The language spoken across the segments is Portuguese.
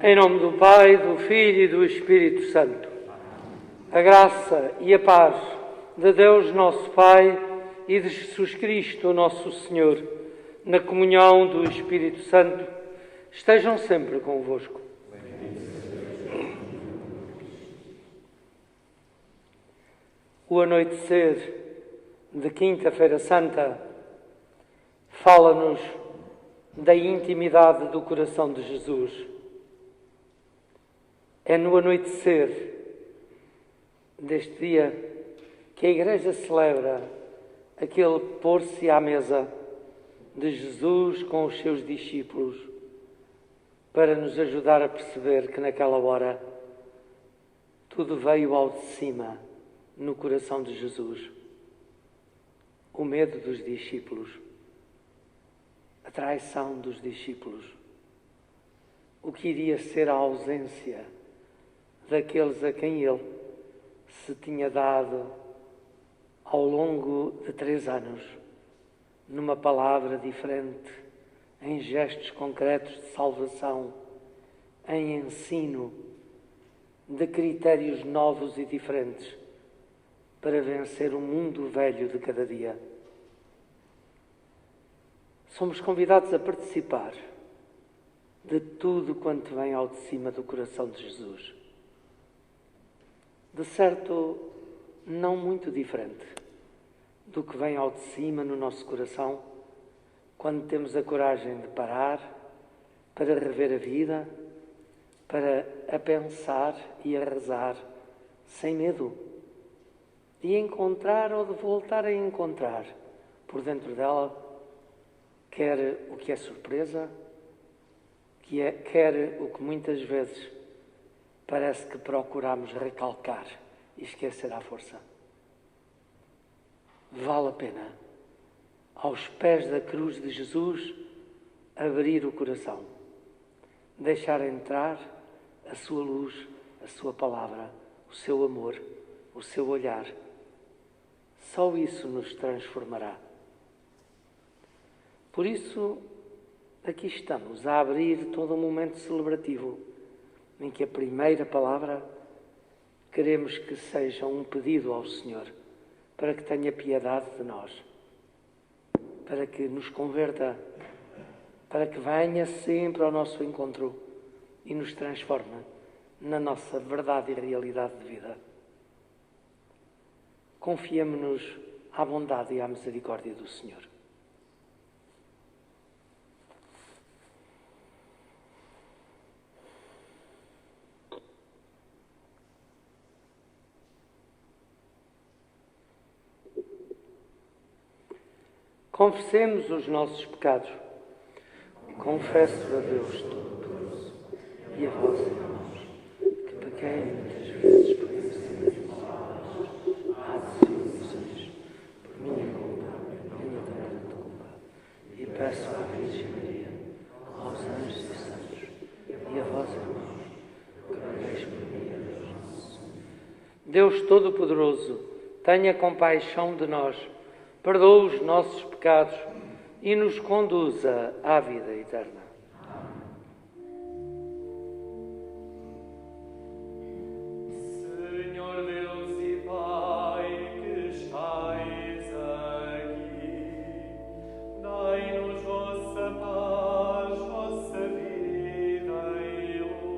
Em nome do Pai, do Filho e do Espírito Santo. A graça e a paz de Deus nosso Pai e de Jesus Cristo, nosso Senhor, na comunhão do Espírito Santo, estejam sempre convosco. O anoitecer de Quinta-feira Santa fala-nos da intimidade do coração de Jesus. É no anoitecer deste dia que a Igreja celebra aquele pôr-se à mesa de Jesus com os seus discípulos para nos ajudar a perceber que naquela hora tudo veio ao de cima no coração de Jesus. O medo dos discípulos, a traição dos discípulos, o que iria ser a ausência daqueles a quem ele se tinha dado ao longo de 3 anos, numa palavra diferente, em gestos concretos de salvação, em ensino de critérios novos e diferentes para vencer o mundo velho de cada dia. Somos convidados a participar de tudo quanto vem ao de cima do coração de Jesus. De certo, não muito diferente do que vem ao de cima no nosso coração quando temos a coragem de parar para rever a vida, para a pensar e a rezar sem medo, de encontrar ou de voltar a encontrar por dentro dela, quer o que é surpresa, quer o que muitas vezes parece que procuramos recalcar e esquecer à força. Vale a pena, aos pés da cruz de Jesus, abrir o coração, deixar entrar a sua luz, a sua palavra, o seu amor, o seu olhar. Só isso nos transformará. Por isso, aqui estamos a abrir todo um momento celebrativo em que a primeira palavra queremos que seja um pedido ao Senhor para que tenha piedade de nós, para que nos converta, para que venha sempre ao nosso encontro e nos transforme na nossa verdade e realidade de vida. Confiemo-nos à bondade e à misericórdia do Senhor. Confessemos os nossos pecados. Confesso a Deus Todo-Poderoso e a vós, irmãos, que pequei muitas vezes por conhecimento e palavras, atos por minha culpa, minha grande culpa, e peço à Virgem Maria, aos anjos e santos, e a vós, irmãos, que rogueis por mim a Deus nosso. Deus Todo-Poderoso, tenha compaixão de nós, perdoa os nossos pecados e nos conduza à vida eterna. Senhor Deus e Pai, que estais aqui, dai-nos vossa paz, vossa vida e luz.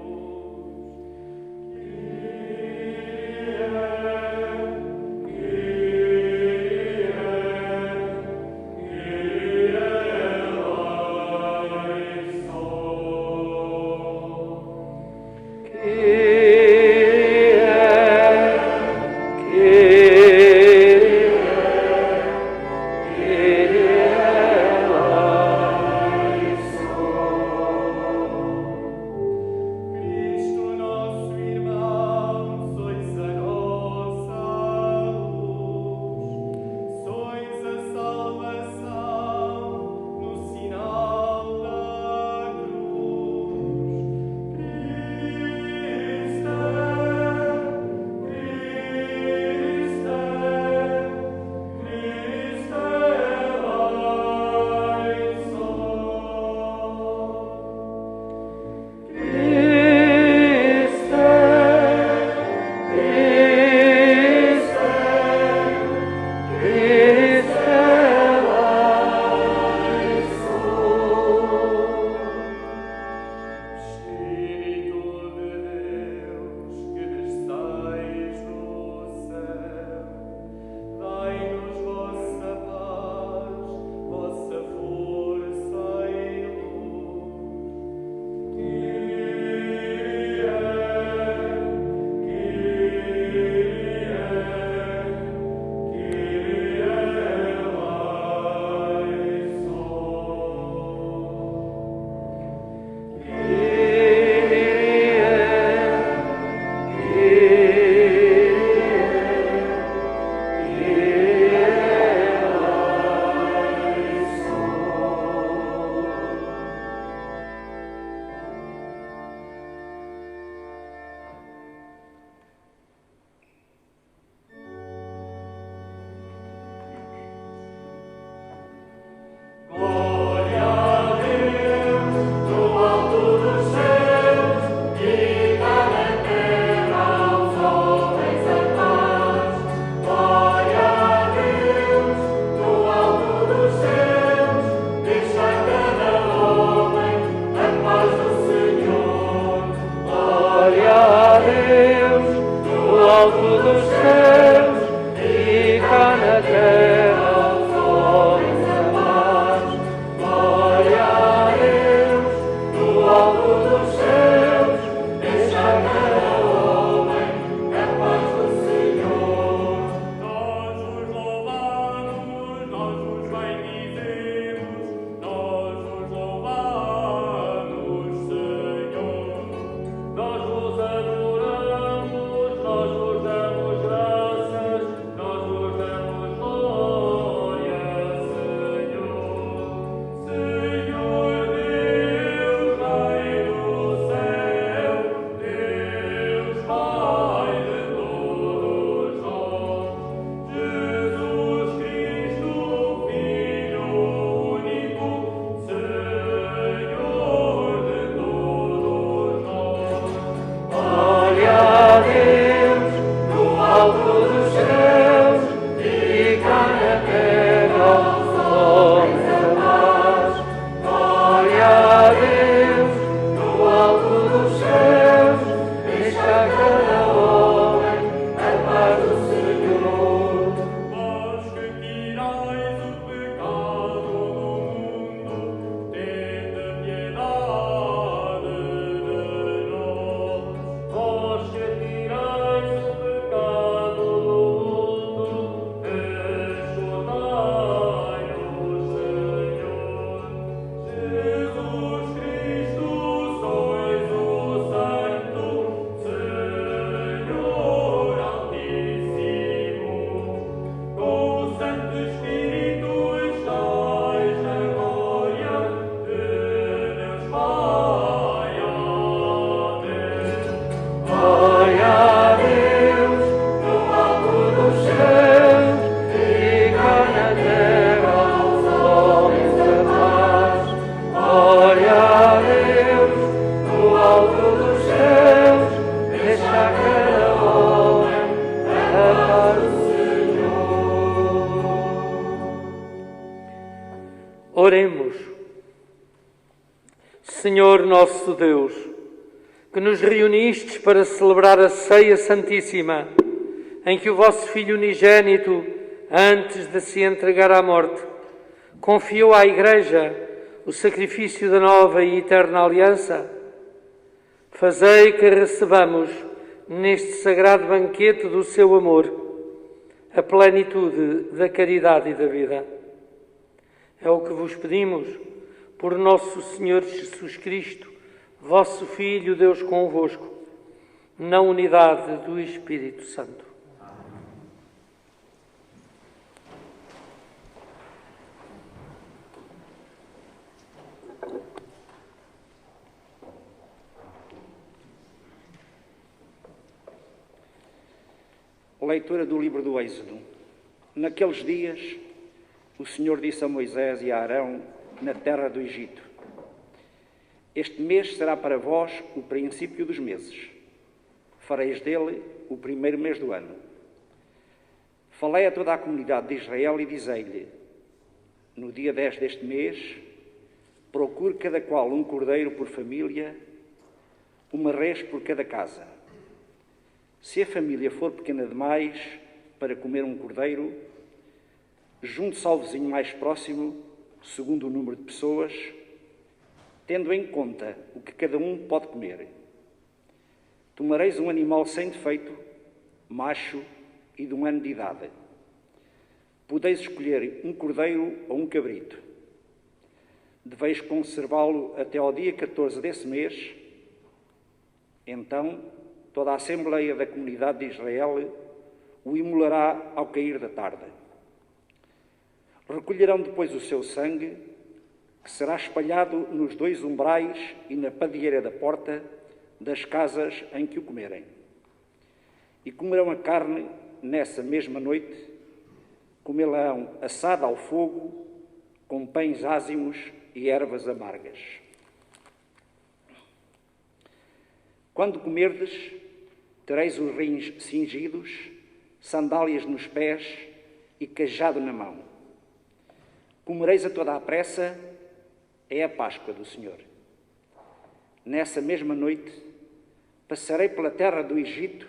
Oremos. Senhor nosso Deus, que nos reunistes para celebrar a ceia santíssima, em que o vosso Filho unigênito, antes de se entregar à morte, confiou à Igreja o sacrifício da nova e eterna aliança, fazei que recebamos neste sagrado banquete do seu amor a plenitude da caridade e da vida. É o que vos pedimos por nosso Senhor Jesus Cristo, vosso Filho, Deus convosco, na unidade do Espírito Santo. Leitura do livro do Êxodo. Naqueles dias, o Senhor disse a Moisés e a Arão na terra do Egito: Este mês será para vós o princípio dos meses. Fareis dele o primeiro mês do ano. Falei a toda a comunidade de Israel e dizei-lhe: No dia 10 deste mês, procure cada qual um cordeiro por família, uma res por cada casa. Se a família for pequena demais para comer um cordeiro, junte-se ao vizinho mais próximo, segundo o número de pessoas, tendo em conta o que cada um pode comer. Tomareis um animal sem defeito, macho e de 1 ano de idade. Podeis escolher um cordeiro ou um cabrito. Deveis conservá-lo até ao dia 14 desse mês. Então, toda a Assembleia da Comunidade de Israel o imolará ao cair da tarde. Recolherão depois o seu sangue, que será espalhado nos 2 umbrais e na padilheira da porta das casas em que o comerem. E comerão a carne nessa mesma noite, comê-la-ão assada ao fogo, com pães ázimos e ervas amargas. Quando comerdes, tereis os rins cingidos, sandálias nos pés e cajado na mão. Comereis a toda a pressa, é a Páscoa do Senhor. Nessa mesma noite, passarei pela terra do Egito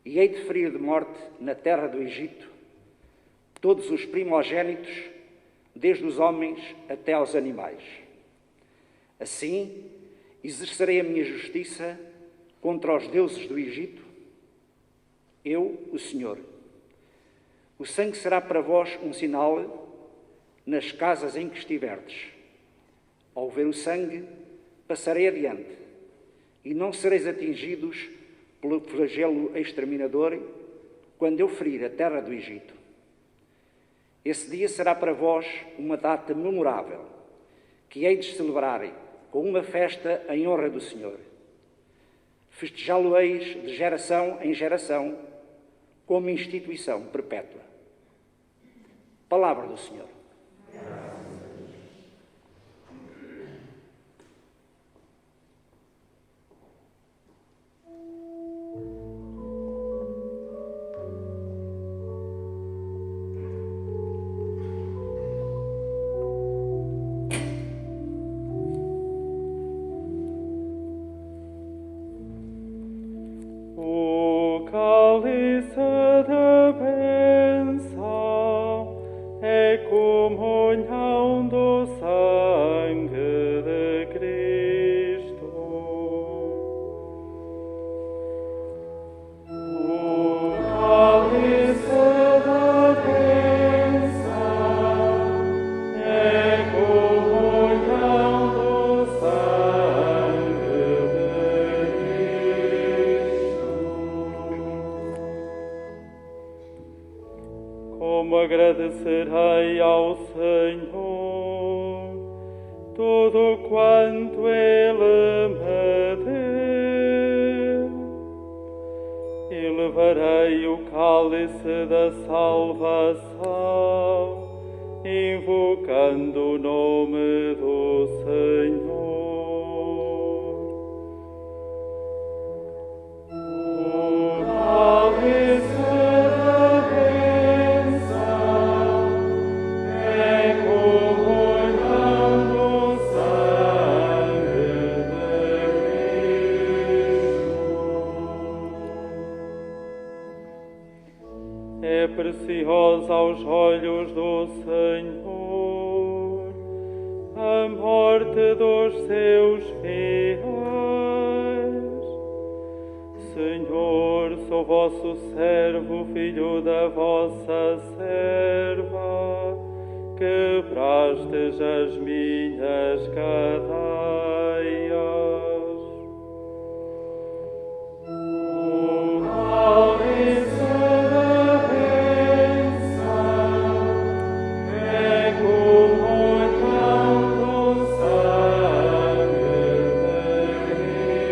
e hei de ferir de morte na terra do Egito todos os primogênitos, desde os homens até aos animais. Assim, exercerei a minha justiça contra os deuses do Egito, eu, o Senhor. O sangue será para vós um sinal nas casas em que estiverdes. Ao ver o sangue, passarei adiante, e não sereis atingidos pelo flagelo exterminador quando eu ferir a terra do Egito. Esse dia será para vós uma data memorável, que hei de celebrar com uma festa em honra do Senhor. Festejá-lo-eis de geração em geração, como instituição perpétua. Palavra do Senhor. Como agradecerei ao Senhor tudo quanto Ele me deu, e levarei o cálice da salvação, invocando o nome do Senhor. O cálice da bênção é comunhão é preciosa aos olhos do Senhor a morte dos seus fiéis. Senhor, sou vosso servo, filho da vossa serva, quebrastes as minhas cadeias. O cálice da bênção é comunhão do sangue de Cristo.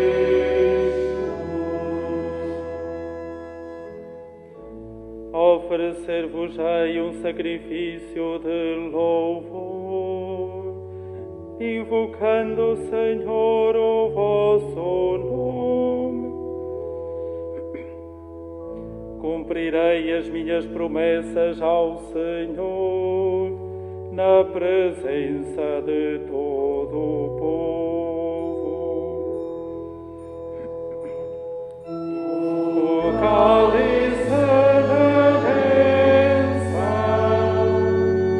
Oferecer-vos-ei um sacrifício de louvor, invocando, Senhor, o vosso nome. Cumprirei as minhas promessas ao Senhor na presença de todo o povo. O cálice da bênção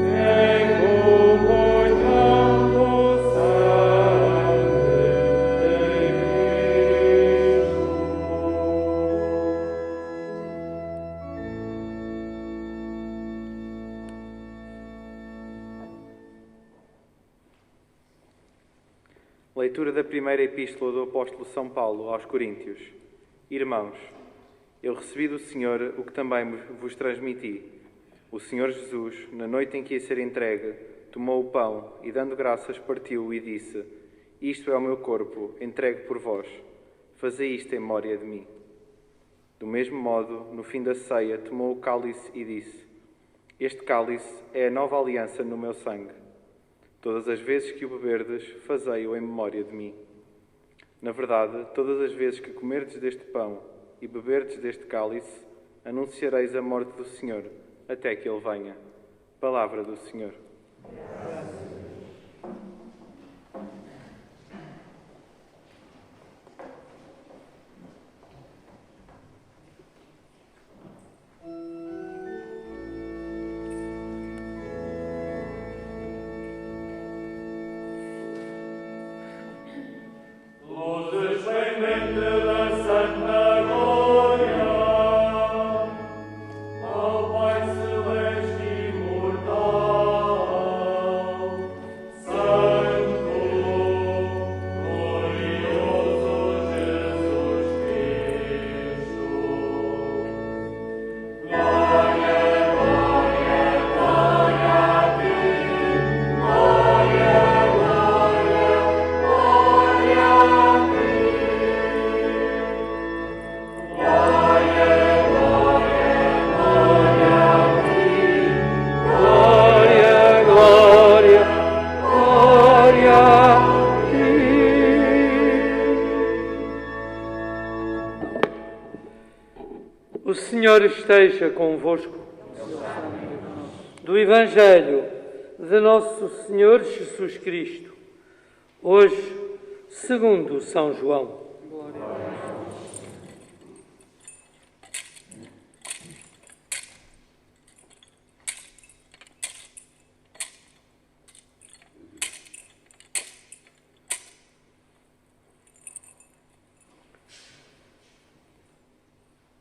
é comunhão do sangue de Cristo. Leitura da primeira epístola do apóstolo São Paulo aos Coríntios. Irmãos, eu recebi do Senhor o que também vos transmiti. O Senhor Jesus, na noite em que ia ser entregue, tomou o pão e, dando graças, partiu e disse: Isto é o meu corpo, entregue por vós. Fazei isto em memória de mim. Do mesmo modo, no fim da ceia, tomou o cálice e disse: Este cálice é a nova aliança no meu sangue. Todas as vezes que o beberdes, fazei-o em memória de mim. Na verdade, todas as vezes que comerdes deste pão e beberdes deste cálice, anunciareis a morte do Senhor, até que Ele venha. Palavra do Senhor. O Senhor esteja convosco. Do Evangelho de Nosso Senhor Jesus Cristo, hoje, segundo São João.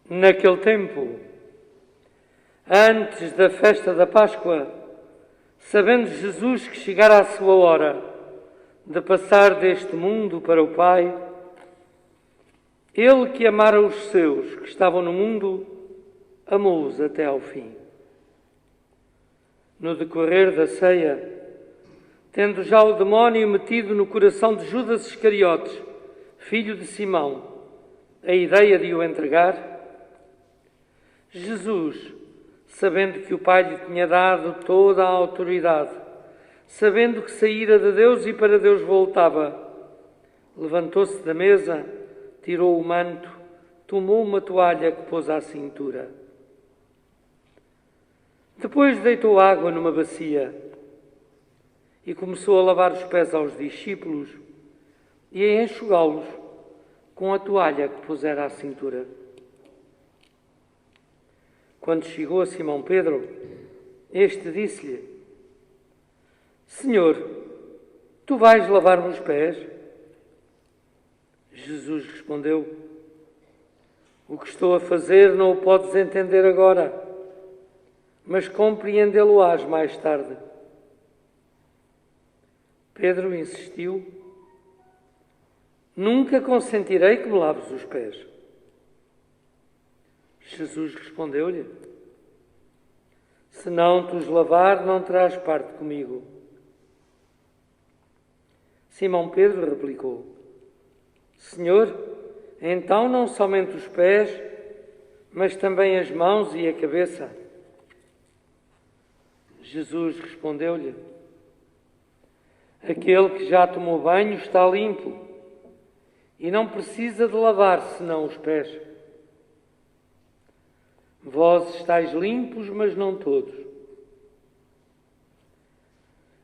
Naquele tempo, antes da festa da Páscoa, sabendo Jesus que chegara a sua hora de passar deste mundo para o Pai, Ele que amara os seus que estavam no mundo, amou-os até ao fim. No decorrer da ceia, tendo já o demónio metido no coração de Judas Iscariotes, filho de Simão, a ideia de o entregar, Jesus, sabendo que o Pai lhe tinha dado toda a autoridade, sabendo que saíra de Deus e para Deus voltava, levantou-se da mesa, tirou o manto, tomou uma toalha que pôs à cintura. Depois deitou água numa bacia e começou a lavar os pés aos discípulos e a enxugá-los com a toalha que pusera à cintura. Quando chegou a Simão Pedro, este disse-lhe: Senhor, tu vais lavar-me os pés? Jesus respondeu: O que estou a fazer não o podes entender agora, mas compreendê-lo-ás mais tarde. Pedro insistiu: Nunca consentirei que me laves os pés. Jesus respondeu-lhe: Se não te os lavar, não terás parte comigo. Simão Pedro replicou: Senhor, então não somente os pés, mas também as mãos e a cabeça. Jesus respondeu-lhe: Aquele que já tomou banho está limpo e não precisa de lavar senão os pés. Vós estáis limpos, mas não todos.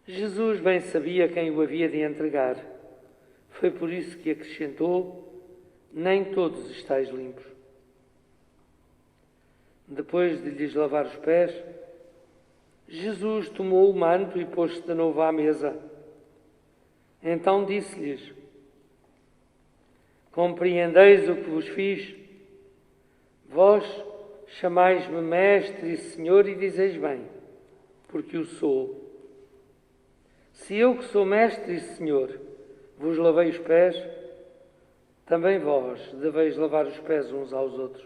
Jesus bem sabia quem o havia de entregar. Foi por isso que acrescentou: Nem todos estáis limpos. Depois de lhes lavar os pés, Jesus tomou o manto e pôs-se de novo à mesa. Então disse-lhes: Compreendeis o que vos fiz? Vós chamais-me Mestre e Senhor e dizeis bem, porque o sou. Se eu que sou Mestre e Senhor vos lavei os pés, também vós deveis lavar os pés uns aos outros.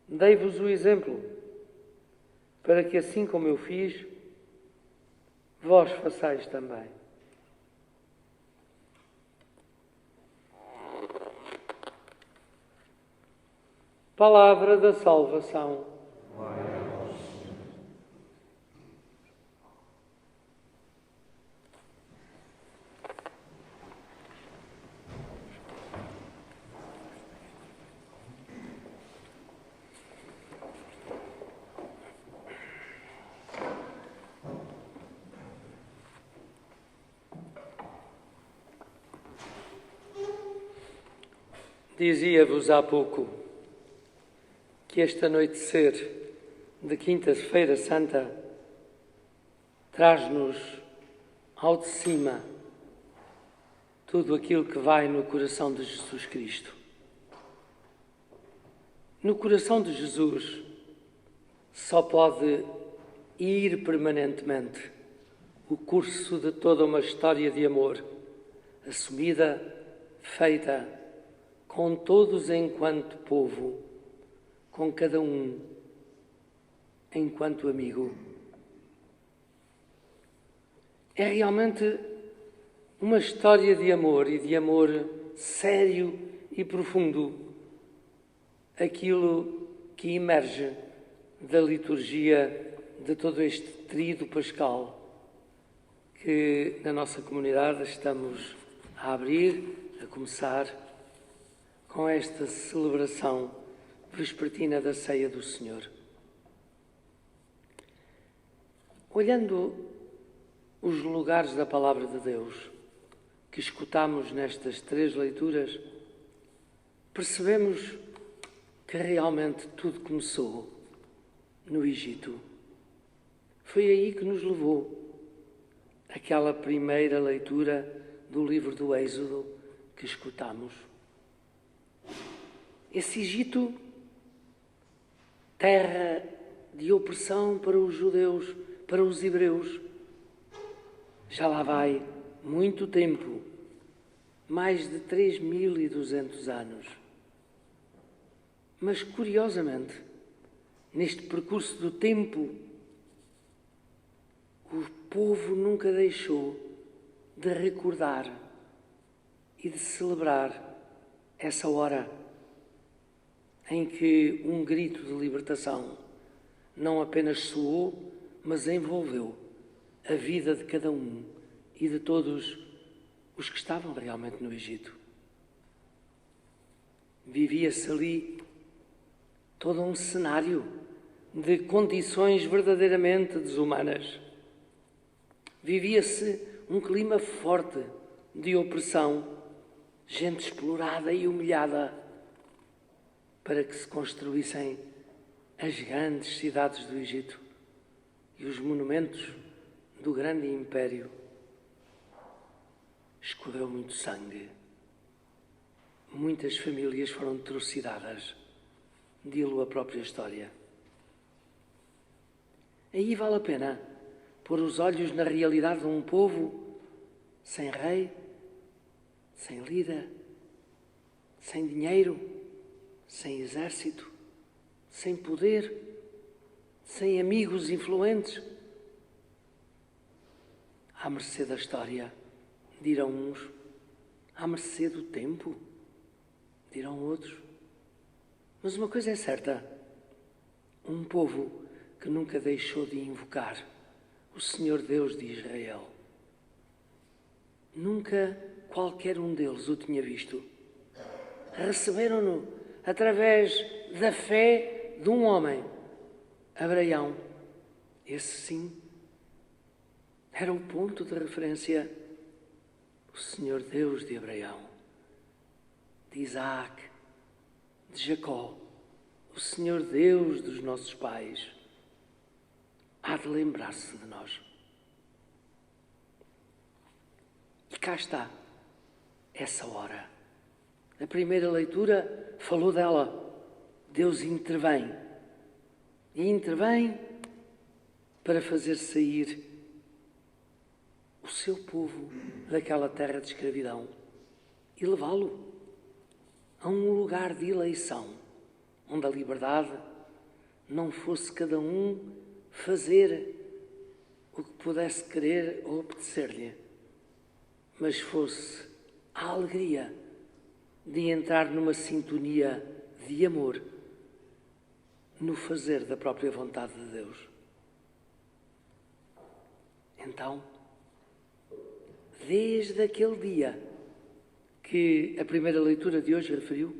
Dei-vos o exemplo, para que assim como eu fiz, vós façais também. Palavra da salvação. Dizia-vos há pouco que este anoitecer de Quinta-feira Santa traz-nos ao de cima tudo aquilo que vai no coração de Jesus Cristo. No coração de Jesus só pode ir permanentemente o curso de toda uma história de amor, assumida, feita, com todos enquanto povo, com cada um enquanto amigo. É realmente uma história de amor e de amor sério e profundo, aquilo que emerge da liturgia de todo este tríduo pascal que na nossa comunidade estamos a abrir, a começar com esta celebração vespertina da Ceia do Senhor. Olhando os lugares da Palavra de Deus que escutamos nestas três leituras, percebemos que realmente tudo começou no Egito. Foi aí que nos levou aquela primeira leitura do livro do Êxodo que escutamos. Esse Egito, terra de opressão para os judeus, para os hebreus, já lá vai muito tempo, mais de 3.200 anos. Mas, curiosamente, neste percurso do tempo, o povo nunca deixou de recordar e de celebrar essa hora em que um grito de libertação não apenas soou, mas envolveu a vida de cada um e de todos os que estavam realmente no Egito. Vivia-se ali todo um cenário de condições verdadeiramente desumanas. Vivia-se um clima forte de opressão, gente explorada e humilhada. para que se construíssem as grandes cidades do Egito e os monumentos do grande império. Escorreu muito sangue. Muitas famílias foram trucidadas. Dilo a própria história. Aí vale a pena pôr os olhos na realidade de um povo sem rei, sem líder, sem dinheiro, sem exército, sem poder, sem amigos influentes. À mercê da história, dirão uns, à mercê do tempo, dirão outros. Mas uma coisa é certa, um povo que nunca deixou de invocar o Senhor Deus de Israel. Nunca qualquer um deles o tinha visto. Receberam-no através da fé de um homem, Abraão. Esse sim era o ponto de referência, o Senhor Deus de Abraão, de Isaac, de Jacó, o Senhor Deus dos nossos pais, há de lembrar-se de nós. E cá está, essa hora. A primeira leitura falou dela. Deus intervém. E intervém para fazer sair o seu povo daquela terra de escravidão e levá-lo a um lugar de eleição, onde a liberdade não fosse cada um fazer o que pudesse querer ou obedecer-lhe, mas fosse a alegria de entrar numa sintonia de amor no fazer da própria vontade de Deus. Então, desde aquele dia que a primeira leitura de hoje referiu,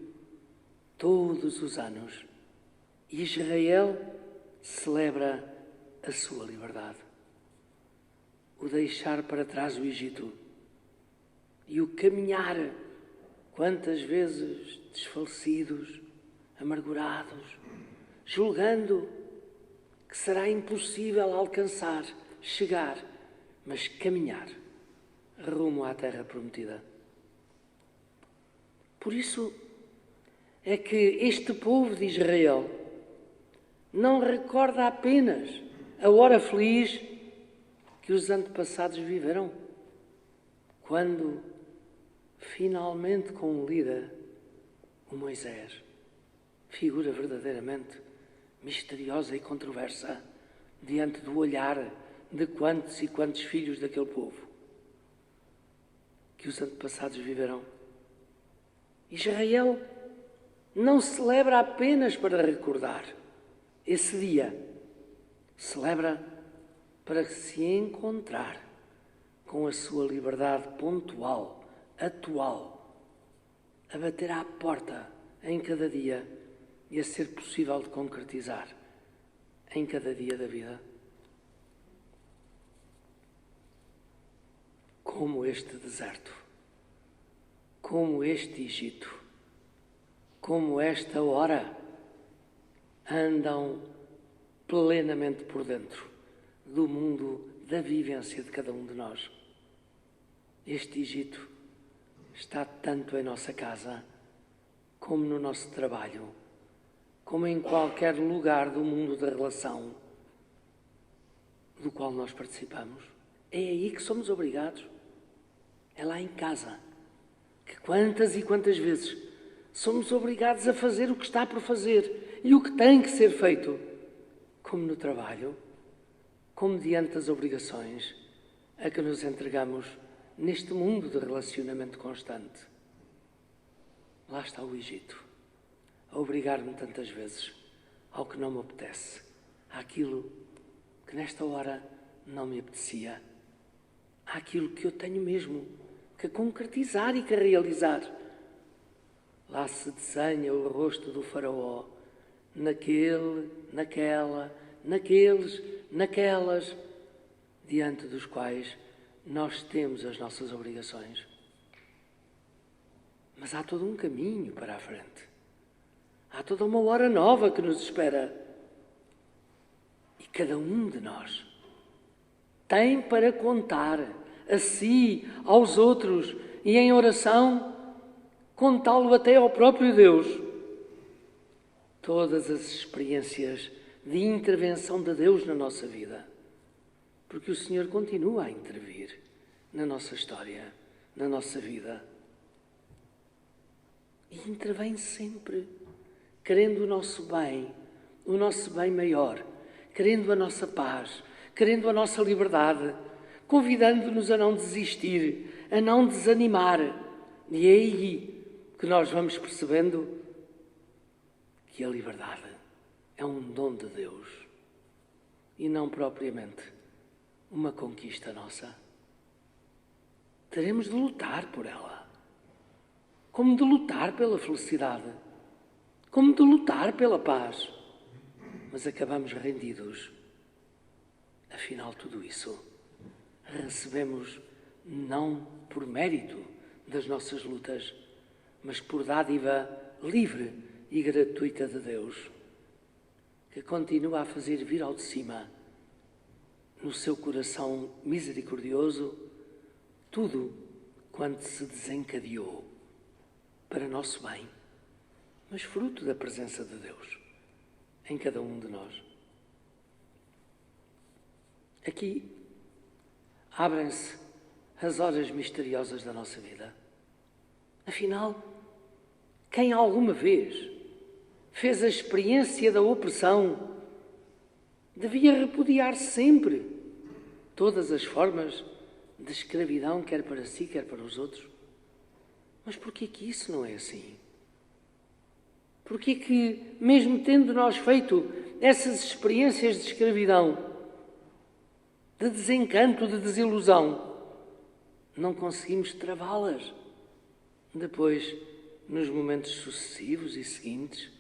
todos os anos, Israel celebra a sua liberdade. O deixar para trás o Egito e o caminhar, quantas vezes desfalecidos, amargurados, julgando que será impossível alcançar, chegar, mas caminhar rumo à terra prometida. Por isso é que este povo de Israel não recorda apenas a hora feliz que os antepassados viveram, quando finalmente com um líder, o Moisés, figura verdadeiramente misteriosa e controversa diante do olhar de quantos e quantos filhos daquele povo que os antepassados viverão. Israel não celebra apenas para recordar esse dia, celebra para se encontrar com a sua liberdade pontual, atual, a bater à porta em cada dia e a ser possível de concretizar em cada dia da vida. Como este deserto, como este Egito, como esta hora, andam plenamente por dentro do mundo da vivência de cada um de nós. Este Egito está tanto em nossa casa, como no nosso trabalho, como em qualquer lugar do mundo da relação do qual nós participamos. É aí que somos obrigados. É lá em casa que quantas e quantas vezes somos obrigados a fazer o que está por fazer e o que tem que ser feito, como no trabalho, como diante das obrigações a que nos entregamos neste mundo de relacionamento constante. Lá está o Egito, a obrigar-me tantas vezes ao que não me apetece, àquilo que nesta hora não me apetecia, àquilo que eu tenho mesmo que concretizar e que realizar. Lá se desenha o rosto do faraó, naquele, naquela, naqueles, naquelas, diante dos quais nós temos as nossas obrigações. Mas há todo um caminho para a frente. Há toda uma hora nova que nos espera. E cada um de nós tem para contar a si, aos outros e em oração, contá-lo até ao próprio Deus. Todas as experiências de intervenção de Deus na nossa vida. Porque o Senhor continua a intervir na nossa história, na nossa vida. E intervém sempre, querendo o nosso bem maior, querendo a nossa paz, querendo a nossa liberdade, convidando-nos a não desistir, a não desanimar. E é aí que nós vamos percebendo que a liberdade é um dom de Deus e não propriamente uma conquista nossa. Teremos de lutar por ela, como de lutar pela felicidade, como de lutar pela paz, mas acabamos rendidos. Afinal, tudo isso recebemos não por mérito das nossas lutas, mas por dádiva livre e gratuita de Deus, que continua a fazer vir ao de cima, no seu coração misericordioso, tudo quanto se desencadeou para nosso bem, mas fruto da presença de Deus em cada um de nós. Aqui abrem-se as horas misteriosas da nossa vida. Afinal, quem alguma vez fez a experiência da opressão devia repudiar sempre todas as formas de escravidão, quer para si, quer para os outros. Mas porquê que isso não é assim? Porquê que, mesmo tendo nós feito essas experiências de escravidão, de desencanto, de desilusão, não conseguimos travá-las depois, nos momentos sucessivos e seguintes,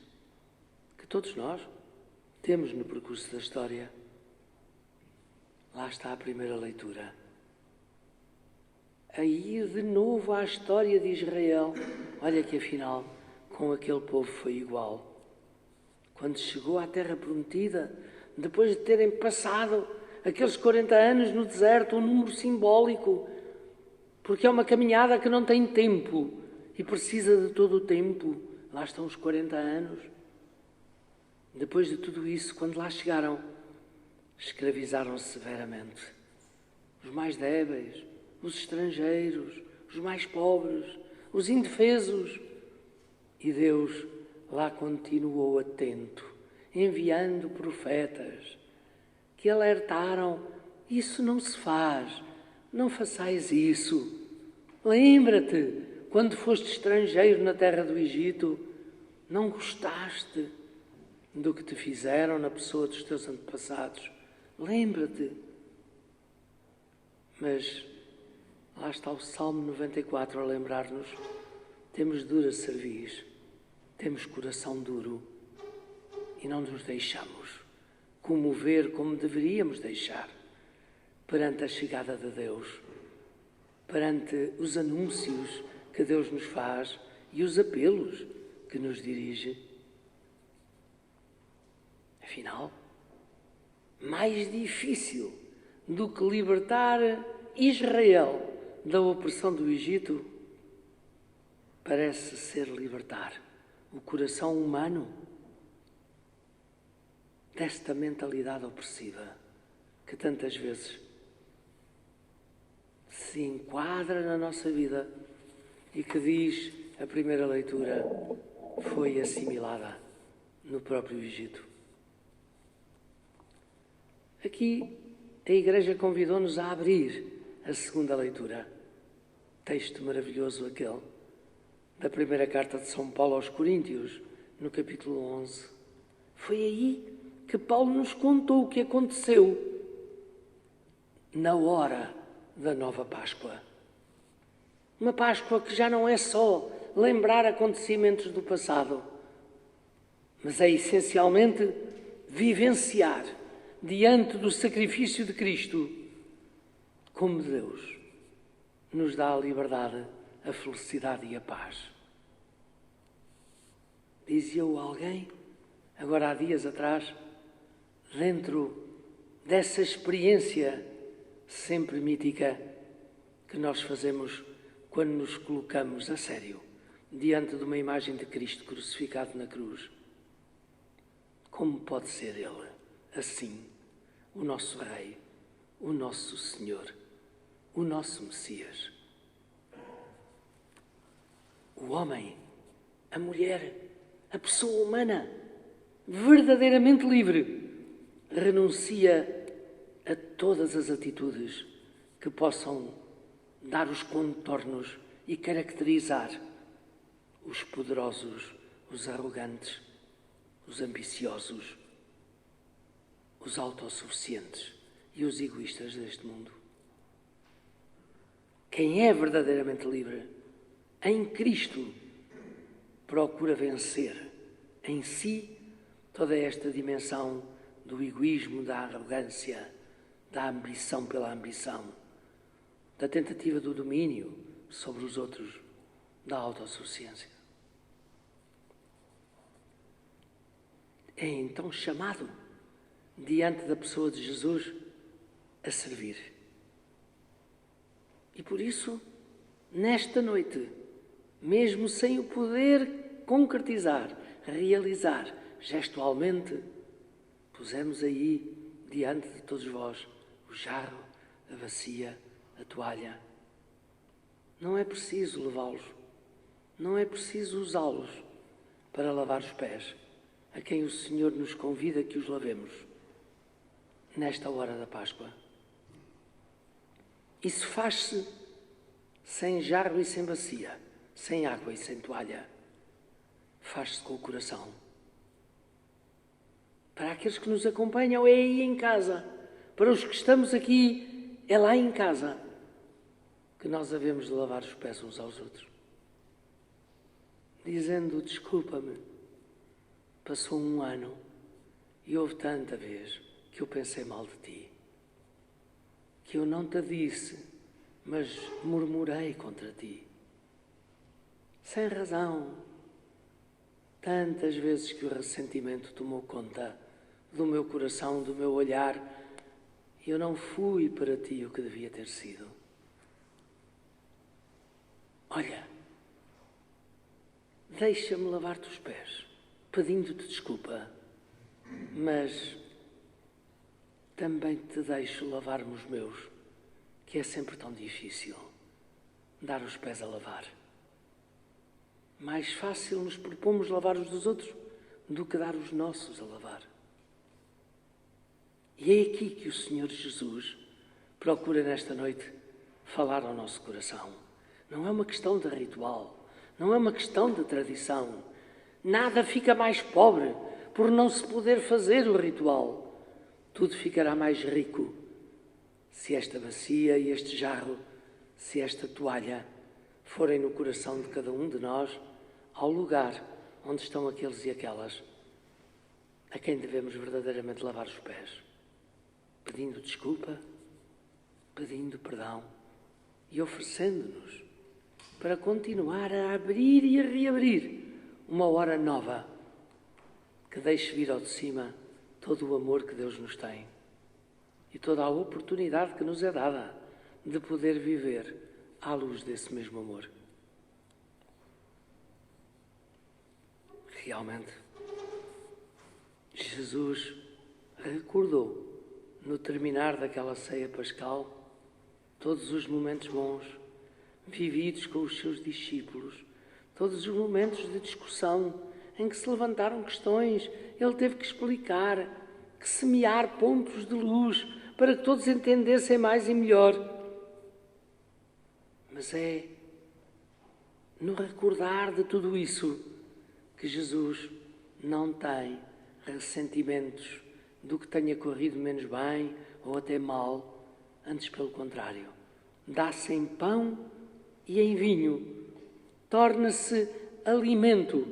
que todos nós temos no percurso da história? Lá está a primeira leitura. Aí de novo à história de Israel. Olha que afinal com aquele povo foi igual. Quando chegou à terra prometida, depois de terem passado aqueles 40 anos no deserto, um número simbólico, porque é uma caminhada que não tem tempo e precisa de todo o tempo. Lá estão os 40 anos. Depois de tudo isso, quando lá chegaram, escravizaram-se severamente. Os mais débeis, os estrangeiros, os mais pobres, os indefesos. E Deus lá continuou atento, enviando profetas que alertaram: isso não se faz, não façais isso. Lembra-te, quando foste estrangeiro na terra do Egito, não gostaste do que te fizeram na pessoa dos teus antepassados. Lembra-te. Mas lá está o Salmo 94 a lembrar-nos: temos dura cerviz, temos coração duro e não nos deixamos comover como deveríamos deixar perante a chegada de Deus, perante os anúncios que Deus nos faz e os apelos que nos dirige. Afinal, mais difícil do que libertar Israel da opressão do Egito parece ser libertar o coração humano desta mentalidade opressiva que tantas vezes se enquadra na nossa vida e que, diz a primeira leitura, foi assimilada no próprio Egito. Aqui a Igreja convidou-nos a abrir a segunda leitura. Texto maravilhoso aquele da primeira carta de São Paulo aos Coríntios, no capítulo 11. Foi aí que Paulo nos contou o que aconteceu na hora da nova Páscoa. Uma Páscoa que já não é só lembrar acontecimentos do passado, mas é essencialmente vivenciar diante do sacrifício de Cristo como Deus nos dá a liberdade, a felicidade e a paz. dizia-o alguém, agora há dias atrás, dentro dessa experiência sempre mítica que nós fazemos quando nos colocamos a sério diante de uma imagem de Cristo crucificado na cruz. Como pode ser Ele assim, o nosso Rei, o nosso Senhor, o nosso Messias? O homem, a mulher, a pessoa humana, verdadeiramente livre, renuncia a todas as atitudes que possam dar os contornos e caracterizar os poderosos, os arrogantes, os ambiciosos, os autossuficientes e os egoístas deste mundo. Quem é verdadeiramente livre, em Cristo, procura vencer em si toda esta dimensão do egoísmo, da arrogância, da ambição pela ambição, da tentativa do domínio sobre os outros, da autossuficiência. É então chamado, diante da pessoa de Jesus, a servir. E por isso, nesta noite, mesmo sem o poder concretizar, realizar gestualmente, pusemos aí, diante de todos vós, o jarro, a bacia, a toalha. Não é preciso levá-los, não é preciso usá-los para lavar os pés a quem o Senhor nos convida que os lavemos nesta hora da Páscoa. Isso faz-se sem jarro e sem bacia, sem água e sem toalha. Faz-se com o coração. Para aqueles que nos acompanham é aí em casa. Para os que estamos aqui é lá em casa que nós havemos de lavar os pés uns aos outros. Dizendo, desculpa-me, passou um ano e houve tanta vez que eu pensei mal de ti, que eu não te disse, mas murmurei contra ti. Sem razão. Tantas vezes que o ressentimento tomou conta do meu coração, do meu olhar, e eu não fui para ti o que devia ter sido. Olha, deixa-me lavar-te os pés, pedindo-te desculpa, mas também te deixo lavar-me os meus, que é sempre tão difícil dar os pés a lavar. Mais fácil nos propomos lavar os dos outros do que dar os nossos a lavar. E é aqui que o Senhor Jesus procura nesta noite falar ao nosso coração. Não é uma questão de ritual, não é uma questão de tradição. Nada fica mais pobre por não se poder fazer o ritual. Tudo ficará mais rico se esta bacia e este jarro, se esta toalha forem no coração de cada um de nós, ao lugar onde estão aqueles e aquelas a quem devemos verdadeiramente lavar os pés, pedindo desculpa, pedindo perdão e oferecendo-nos para continuar a abrir e a reabrir uma hora nova que deixe vir ao de cima todo o amor que Deus nos tem e toda a oportunidade que nos é dada de poder viver à luz desse mesmo amor. Realmente, Jesus recordou, no terminar daquela ceia pascal, todos os momentos bons vividos com os seus discípulos, todos os momentos de discussão em que se levantaram questões, ele teve que explicar, que semear pontos de luz para que todos entendessem mais e melhor. Mas é no recordar de tudo isso que Jesus não tem ressentimentos do que tenha corrido menos bem ou até mal, antes pelo contrário. Dá-se em pão e em vinho, torna-se alimento,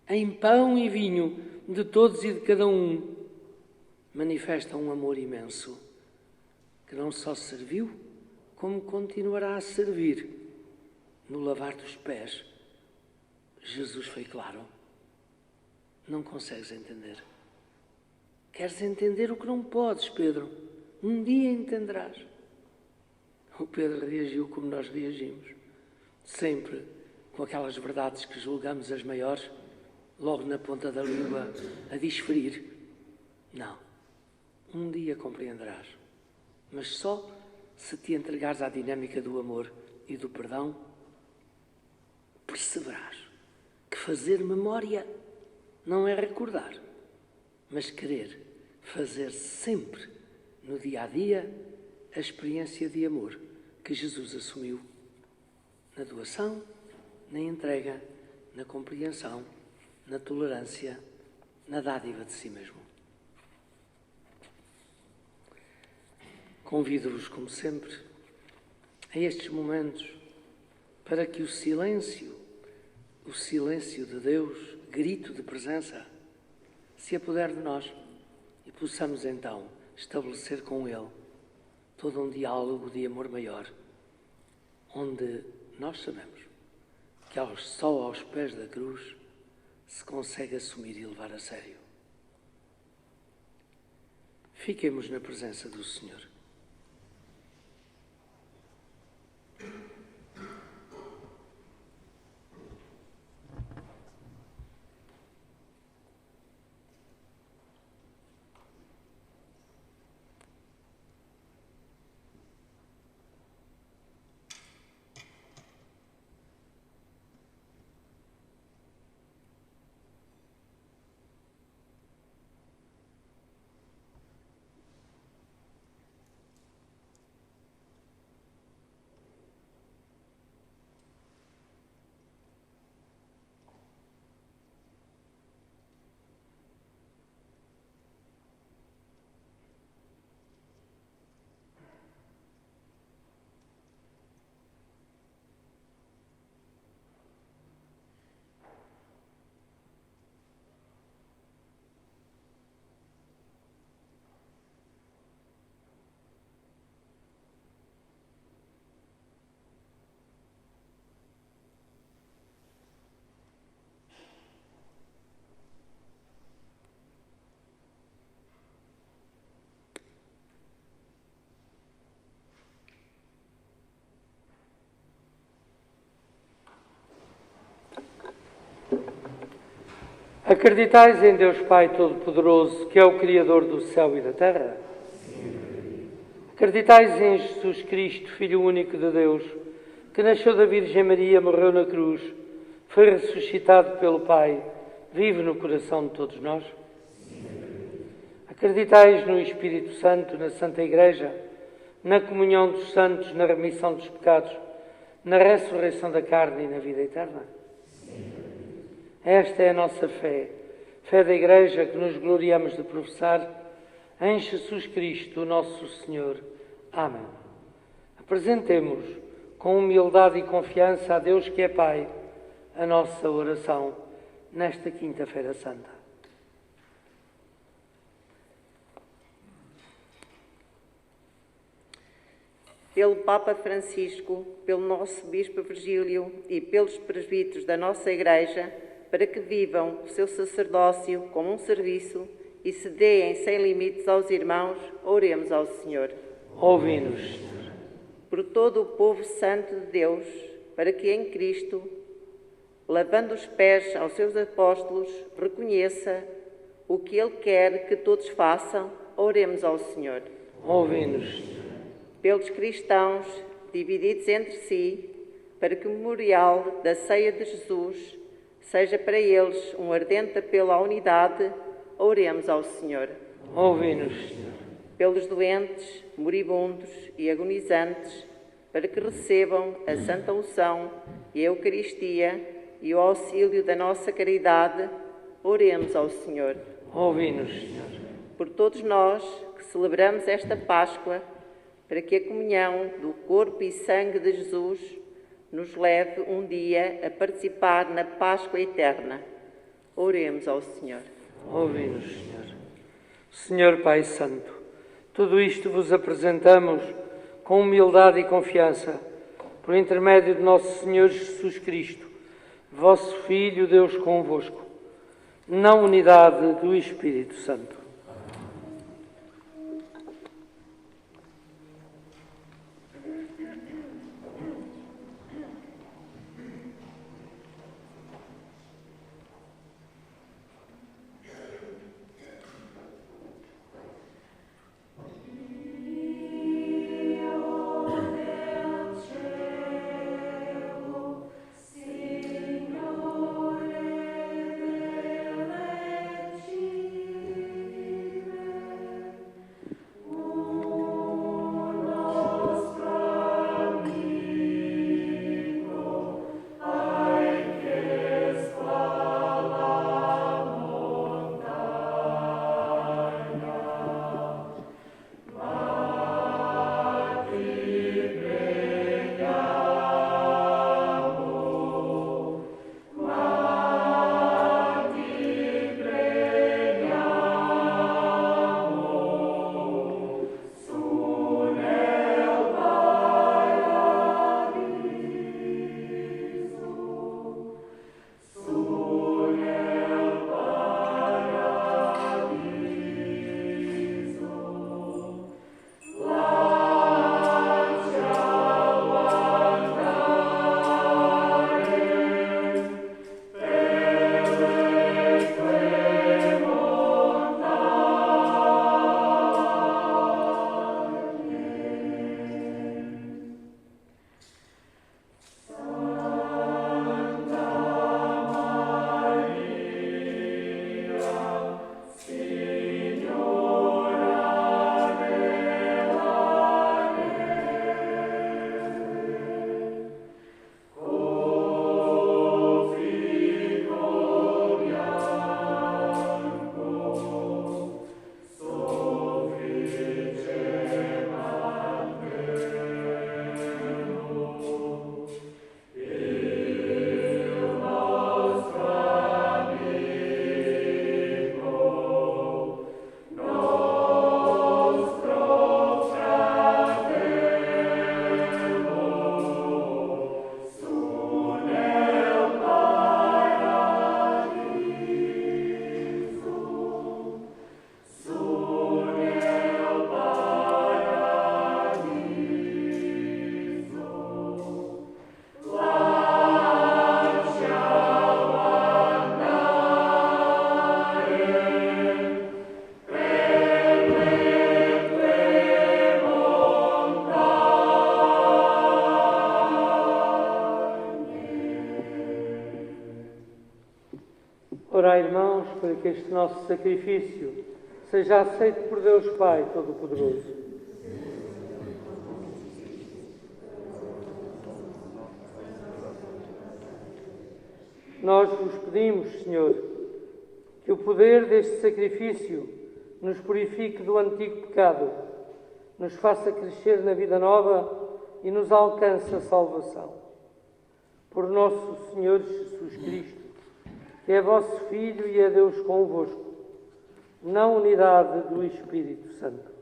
em pão e vinho de todos e de cada um, manifesta um amor imenso, que não só serviu, como continuará a servir no lavar dos pés. Jesus foi claro, não consegues entender. Queres entender o que não podes, Pedro. Um dia entenderás. O Pedro reagiu como nós reagimos. Sempre com aquelas verdades que julgamos as maiores, logo na ponta da língua, a desferir. Não. Um dia compreenderás. Mas só se te entregares à dinâmica do amor e do perdão, perceberás que fazer memória não é recordar, mas querer fazer sempre, no dia a dia, a experiência de amor que Jesus assumiu na doação, na entrega, na compreensão, na tolerância, na dádiva de si mesmo. Convido-vos, como sempre, a estes momentos para que o silêncio de Deus, grito de presença, se apodere de nós e possamos então estabelecer com Ele todo um diálogo de amor maior, onde nós sabemos que só aos pés da cruz se consegue assumir e levar a sério. Fiquemos na presença do Senhor. Acreditais em Deus Pai Todo-Poderoso, que é o Criador do céu e da terra? Acreditais em Jesus Cristo, Filho único de Deus, que nasceu da Virgem Maria, morreu na cruz, foi ressuscitado pelo Pai, vive no coração de todos nós? Acreditais no Espírito Santo, na Santa Igreja, na comunhão dos santos, na remissão dos pecados, na ressurreição da carne e na vida eterna? Esta é a nossa fé, fé da Igreja que nos gloriamos de professar em Jesus Cristo, o nosso Senhor. Amém. Apresentemos com humildade e confiança a Deus que é Pai a nossa oração nesta Quinta-feira Santa. Pelo Papa Francisco, pelo nosso Bispo Virgílio e pelos presbíteros da nossa Igreja, para que vivam o seu sacerdócio como um serviço e se deem sem limites aos irmãos, oremos ao Senhor. Ouvi-nos, Senhor. Por todo o povo santo de Deus, para que em Cristo, lavando os pés aos seus apóstolos, reconheça o que Ele quer que todos façam, oremos ao Senhor. Ouvi-nos, Senhor. Pelos cristãos divididos entre si, para que o memorial da ceia de Jesus seja para eles um ardente apelo à unidade, oremos ao Senhor. Ouvi-nos, Senhor. Pelos doentes, moribundos e agonizantes, para que recebam a Santa Unção e a Eucaristia e o auxílio da nossa caridade, oremos ao Senhor. Ouvi-nos, Senhor. Por todos nós que celebramos esta Páscoa, para que a comunhão do corpo e sangue de Jesus nos leve um dia a participar na Páscoa eterna. Oremos ao Senhor. Ouvi-nos, Senhor. Senhor Pai Santo, tudo isto vos apresentamos com humildade e confiança, por intermédio de nosso Senhor Jesus Cristo, vosso Filho, Deus convosco. na unidade do Espírito Santo. Orai, irmãos, para que este nosso sacrifício seja aceito por Deus Pai Todo-Poderoso. Nós vos pedimos, Senhor, que o poder deste sacrifício nos purifique do antigo pecado, nos faça crescer na vida nova e nos alcance a salvação. Por nosso Senhor Jesus Cristo, que é vosso Filho e é Deus convosco, na unidade do Espírito Santo.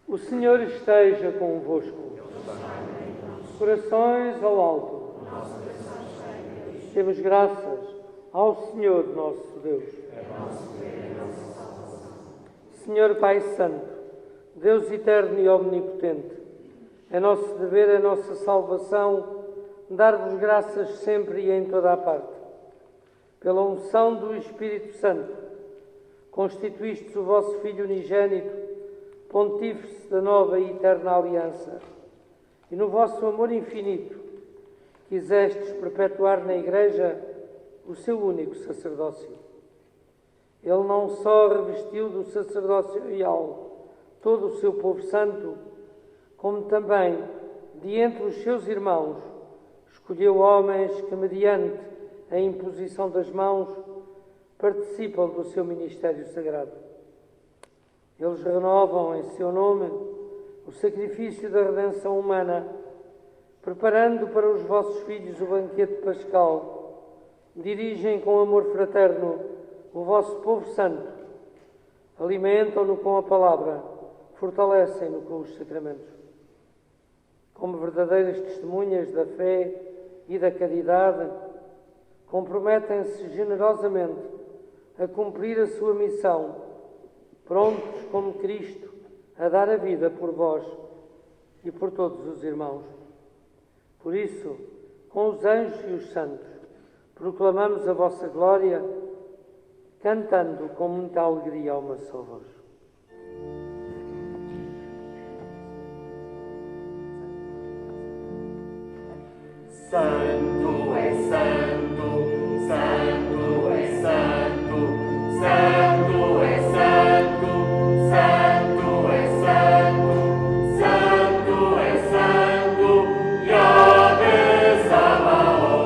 O Senhor esteja convosco. Corações ao alto. Demos graças ao Senhor nosso Deus. Senhor Pai Santo, Deus eterno e omnipotente, é nosso dever, é nossa salvação, dar-vos graças sempre e em toda a parte. Pela unção do Espírito Santo, constituístes o vosso Filho unigênito, pontífice da nova e eterna aliança, e no vosso amor infinito quisestes perpetuar na Igreja o seu único sacerdócio. Ele não só revestiu do sacerdócio real todo o seu povo santo, como também, de entre os seus irmãos, escolheu homens que, mediante a imposição das mãos, participam do seu ministério sagrado. Eles renovam em seu nome o sacrifício da redenção humana, preparando para os vossos filhos o banquete pascal. Dirigem com amor fraterno o vosso povo santo, alimentam-no com a palavra, fortalecem-no com os sacramentos. Como verdadeiras testemunhas da fé e da caridade, comprometem-se generosamente a cumprir a sua missão, prontos como Cristo a dar a vida por vós e por todos os irmãos. Por isso, com os anjos e os santos, proclamamos a vossa glória, cantando com muita alegria a uma só voz. Santo é santo, santo é santo, santo é santo, santo é santo, santo é santo, Yahvé Sabaoth.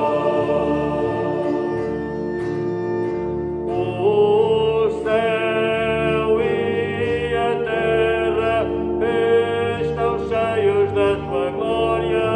O céu e a terra estão cheios da tua glória.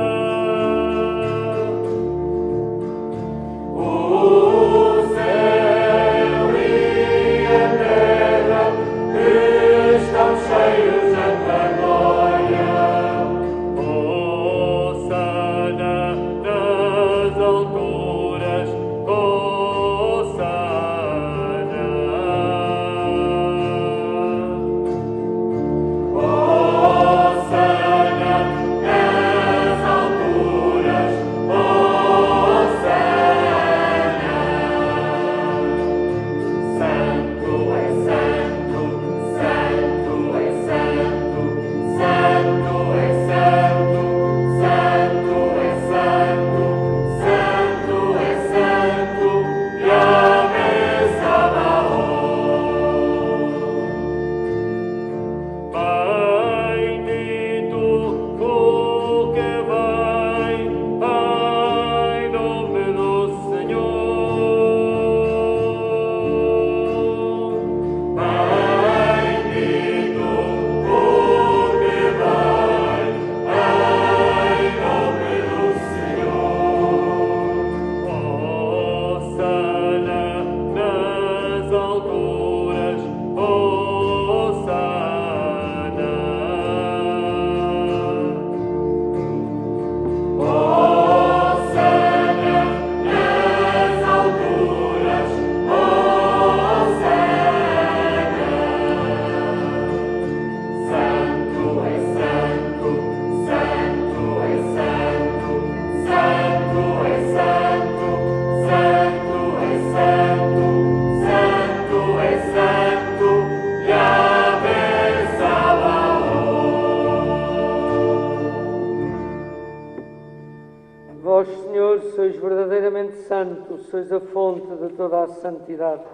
Vós, Senhor, sois verdadeiramente santos, sois a fonte de toda a santidade.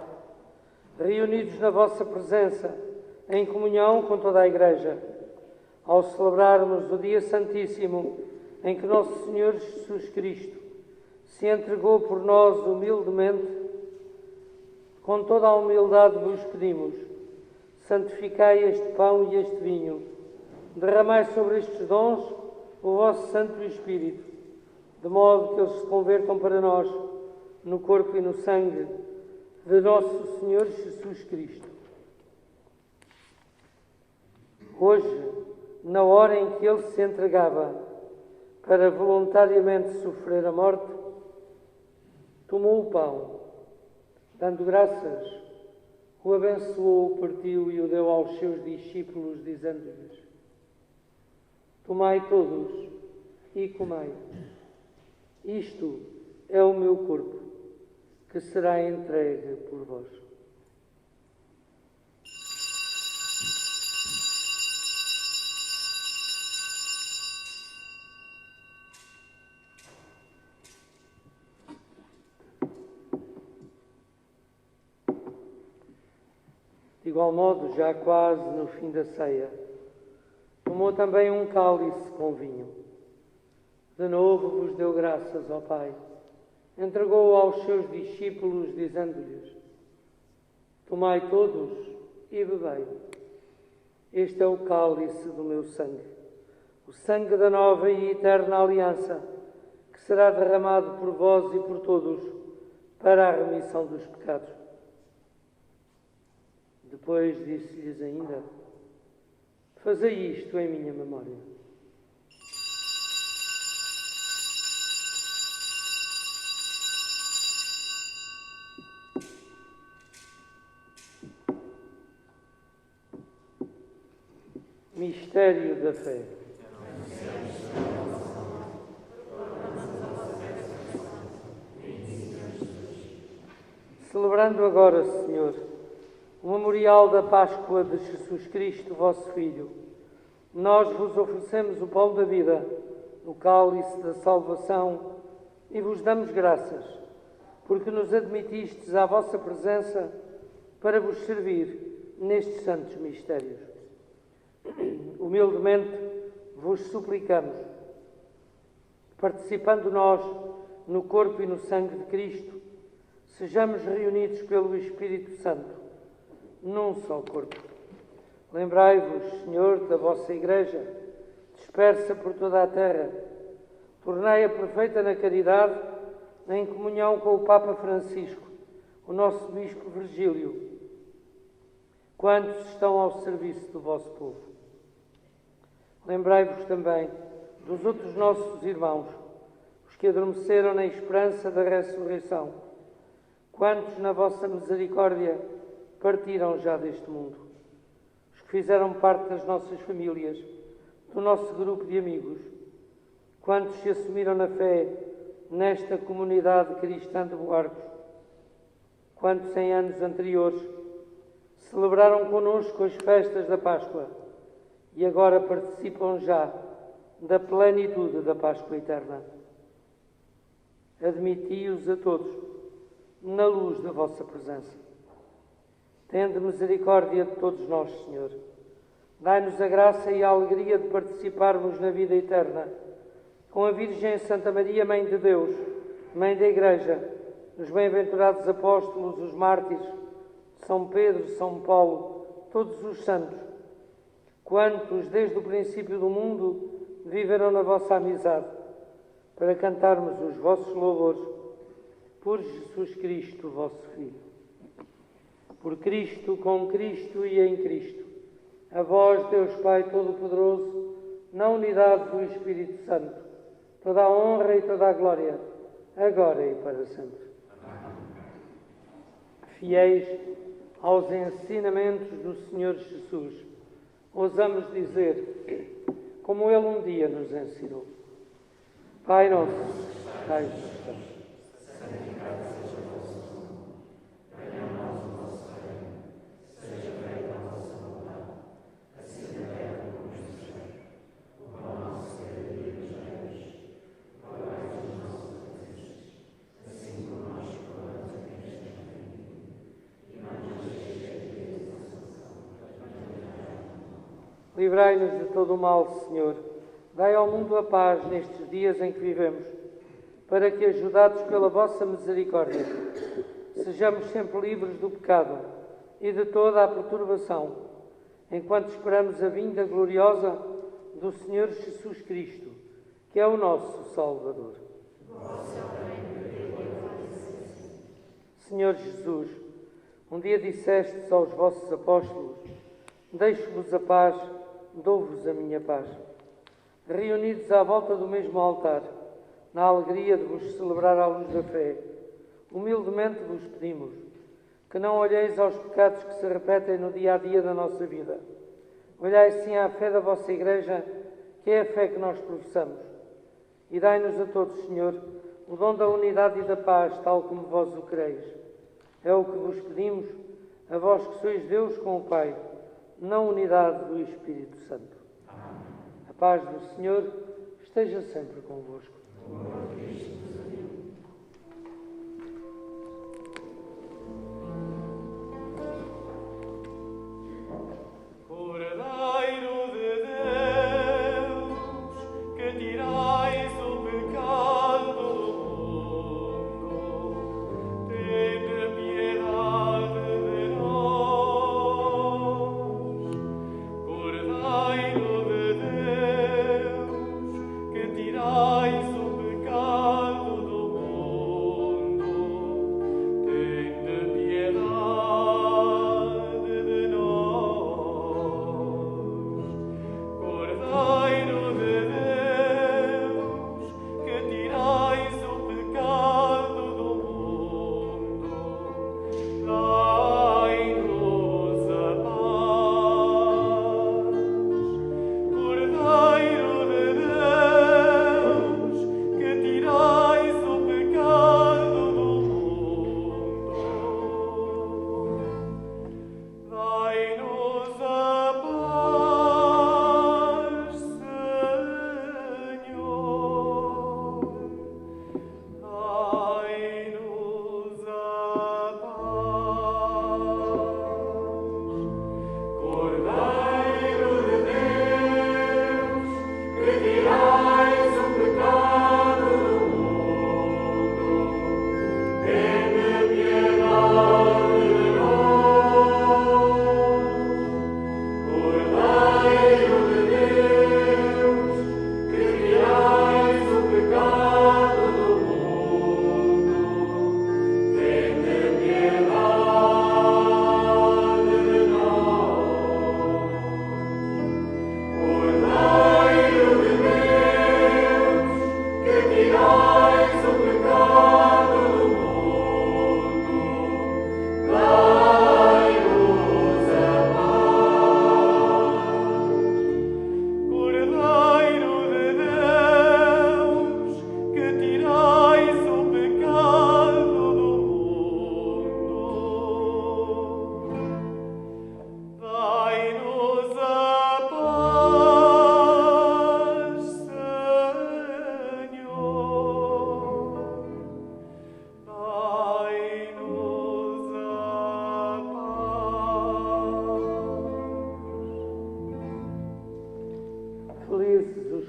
Reunidos na vossa presença, em comunhão com toda a Igreja, ao celebrarmos o dia santíssimo em que nosso Senhor Jesus Cristo se entregou por nós humildemente, com toda a humildade vos pedimos, santificai este pão e este vinho, derramai sobre estes dons o vosso Santo Espírito, de modo que eles se convertam para nós no corpo e no sangue de nosso Senhor Jesus Cristo. Hoje, na hora em que ele se entregava para voluntariamente sofrer a morte, tomou o pão, dando graças, o abençoou, partiu e o deu aos seus discípulos, dizendo-lhes: tomai todos e comei. Isto é o meu corpo, que será entregue por vós. De igual modo, já quase no fim da ceia, tomou também um cálice com vinho. De novo vos deu graças ao Pai, entregou-o aos seus discípulos, dizendo-lhes: tomai todos e bebei. Este é o cálice do meu sangue, o sangue da nova e eterna aliança, que será derramado por vós e por todos para a remissão dos pecados. Depois disse-lhes ainda: fazei isto em minha memória. Mistério da fé. Celebrando agora, Senhor, o memorial da Páscoa de Jesus Cristo, vosso Filho, nós vos oferecemos o pão da vida, o cálice da salvação, e vos damos graças, porque nos admitistes à vossa presença para vos servir nestes santos mistérios. Humildemente vos suplicamos, participando nós no corpo e no sangue de Cristo, sejamos reunidos pelo Espírito Santo num só corpo. Lembrai-vos, Senhor, da vossa Igreja, dispersa por toda a terra. Tornai-a perfeita na caridade, em comunhão com o Papa Francisco, o nosso Bispo Virgílio, quantos estão ao serviço do vosso povo. Lembrai-vos também dos outros nossos irmãos, os que adormeceram na esperança da ressurreição, quantos na vossa misericórdia partiram já deste mundo, os que fizeram parte das nossas famílias, do nosso grupo de amigos, quantos se assumiram na fé nesta comunidade cristã de Buarcos, quantos em anos anteriores celebraram connosco as festas da Páscoa e agora participam já da plenitude da Páscoa eterna. Admiti-os a todos na luz da vossa presença. Tende misericórdia de todos nós, Senhor. Dai-nos a graça e a alegria de participarmos na vida eterna com a Virgem Santa Maria, Mãe de Deus, Mãe da Igreja, os bem-aventurados apóstolos, os mártires, São Pedro, São Paulo, todos os santos, quantos desde o princípio do mundo viveram na vossa amizade, para cantarmos os vossos louvores por Jesus Cristo, vosso Filho. Por Cristo, com Cristo e em Cristo, a vós, Deus Pai Todo-Poderoso, na unidade do Espírito Santo, toda a honra e toda a glória, agora e para sempre. Fiéis aos ensinamentos do Senhor Jesus, ousamos dizer, como Ele um dia nos ensinou: Pai nosso, que estais nos céus, santificado seja o vosso nome. Venha a nós o vosso reino. Seja feita a vossa vontade, assim na terra como no céu. O pão nosso de cada dia nos dai hoje. Perdoai os nossos ofensas, assim como nós perdoamos a quem nos tem ofendido. E não nos deixeis cair em tentação, mas livrai-nos do mal. Livrai-nos de todo o mal, Senhor. Dai ao mundo a paz nestes dias em que vivemos, para que, ajudados pela vossa misericórdia, sejamos sempre livres do pecado e de toda a perturbação, enquanto esperamos a vinda gloriosa do Senhor Jesus Cristo, que é o nosso Salvador. Senhor Jesus, um dia dissestes aos vossos apóstolos: deixo-vos a paz, dou-vos a minha paz. Reunidos à volta do mesmo altar, na alegria de vos celebrar à luz da fé, humildemente vos pedimos que não olheis aos pecados que se repetem no dia a dia da nossa vida. Olhai sim à fé da vossa Igreja, que é a fé que nós professamos. E dai-nos a todos, Senhor, o dom da unidade e da paz, tal como vós o quereis. É o que vos pedimos, a vós que sois Deus com o Pai, na unidade do Espírito Santo. A paz do Senhor esteja sempre convosco. Cordeiro de Deus, que tirais o pecado do mundo, tende piedade de nós. Cordeiro de Deus, que tirais o pecado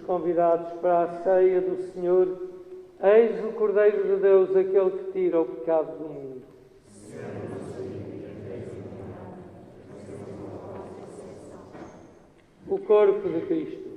Convidados para a ceia do Senhor, eis o Cordeiro de Deus, aquele que tira o pecado do mundo. O corpo de Cristo.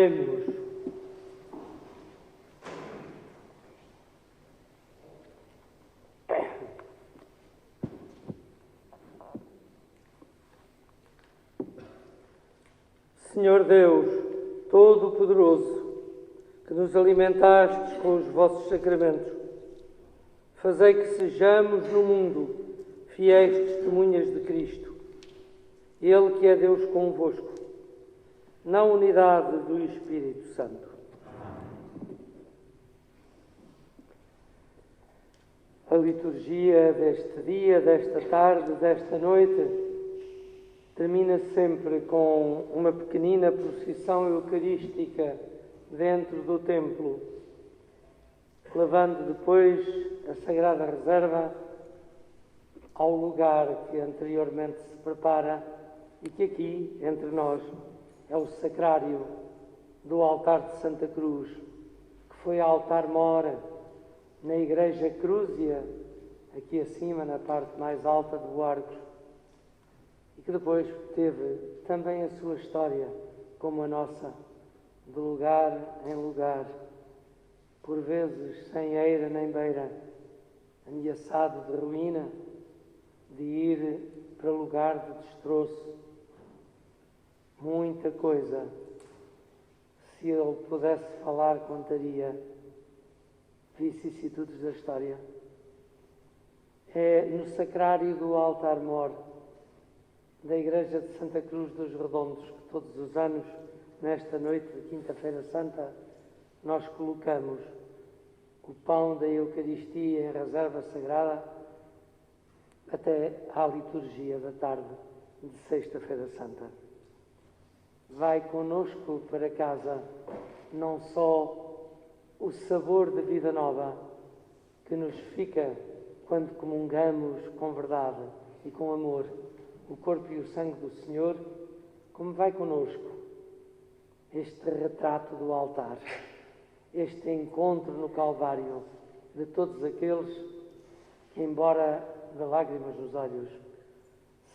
Oremos. Senhor Deus, Todo-Poderoso, que nos alimentastes com os vossos sacramentos, fazei que sejamos no mundo fiéis testemunhas de Cristo, Ele que é Deus convosco, na unidade do Espírito Santo. A liturgia deste dia, desta tarde, desta noite, termina sempre com uma pequenina procissão eucarística dentro do templo, levando depois a Sagrada Reserva ao lugar que anteriormente se prepara e que aqui, entre nós, é o sacrário do altar de Santa Cruz, que foi altar-mor na Igreja Crúzia, aqui acima, na parte mais alta do Arcos, e que depois teve também a sua história, como a nossa, de lugar em lugar, por vezes sem eira nem beira, ameaçado de ruína, de ir para lugar de destroço. Muita coisa, se ele pudesse falar, contaria vicissitudes da história. É no sacrário do altar-mor da Igreja de Santa Cruz dos Redondos que todos os anos, nesta noite de Quinta-feira Santa, nós colocamos o pão da Eucaristia em reserva sagrada até à liturgia da tarde de Sexta-feira Santa. Vai conosco para casa não só o sabor da vida nova que nos fica quando comungamos com verdade e com amor o corpo e o sangue do Senhor, como vai conosco este retrato do altar, este encontro no Calvário de todos aqueles que, embora de lágrimas nos olhos,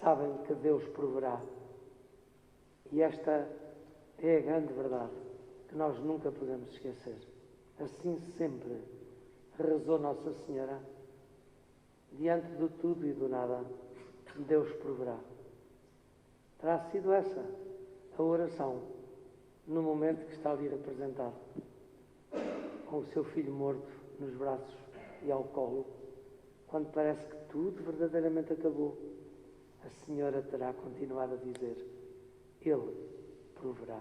sabem que Deus proverá. E esta é a grande verdade que nós nunca podemos esquecer. Assim sempre rezou Nossa Senhora, diante do tudo e do nada, Deus proverá. Terá sido essa a oração no momento que está ali representado, com o seu filho morto nos braços e ao colo, quando parece que tudo verdadeiramente acabou. A Senhora terá continuado a dizer: Ele proverá.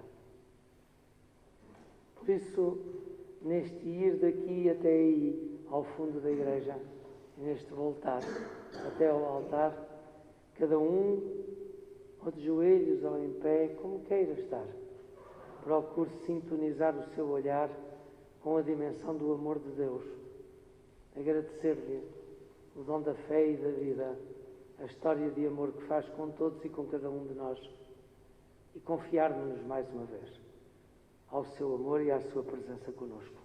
Por isso, neste ir daqui até aí, ao fundo da igreja, e neste voltar até ao altar, cada um, ou de joelhos ou em pé, como queira estar, procure sintonizar o seu olhar com a dimensão do amor de Deus, agradecer-lhe o dom da fé e da vida, a história de amor que faz com todos e com cada um de nós, e confiar-nos mais uma vez ao seu amor e à sua presença conosco.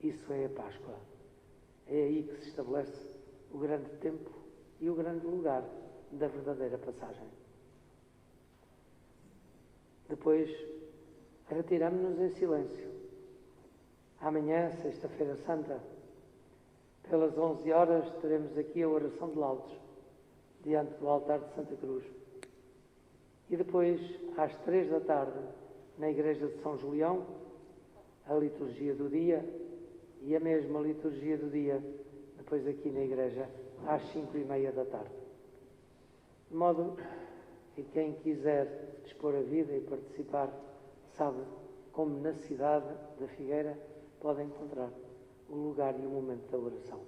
Isso é a Páscoa. É aí que se estabelece o grande tempo e o grande lugar da verdadeira passagem. Depois, retiramos-nos em silêncio. Amanhã, Sexta-feira Santa, pelas 11 horas, teremos aqui a oração de laudes, diante do altar de Santa Cruz. E depois, às 3 da tarde, na Igreja de São Julião, a liturgia do dia, e a mesma liturgia do dia, depois aqui na Igreja, às 5:30 da tarde. De modo que quem quiser dispor a vida e participar, sabe como na cidade da Figueira pode encontrar o lugar e o momento da oração.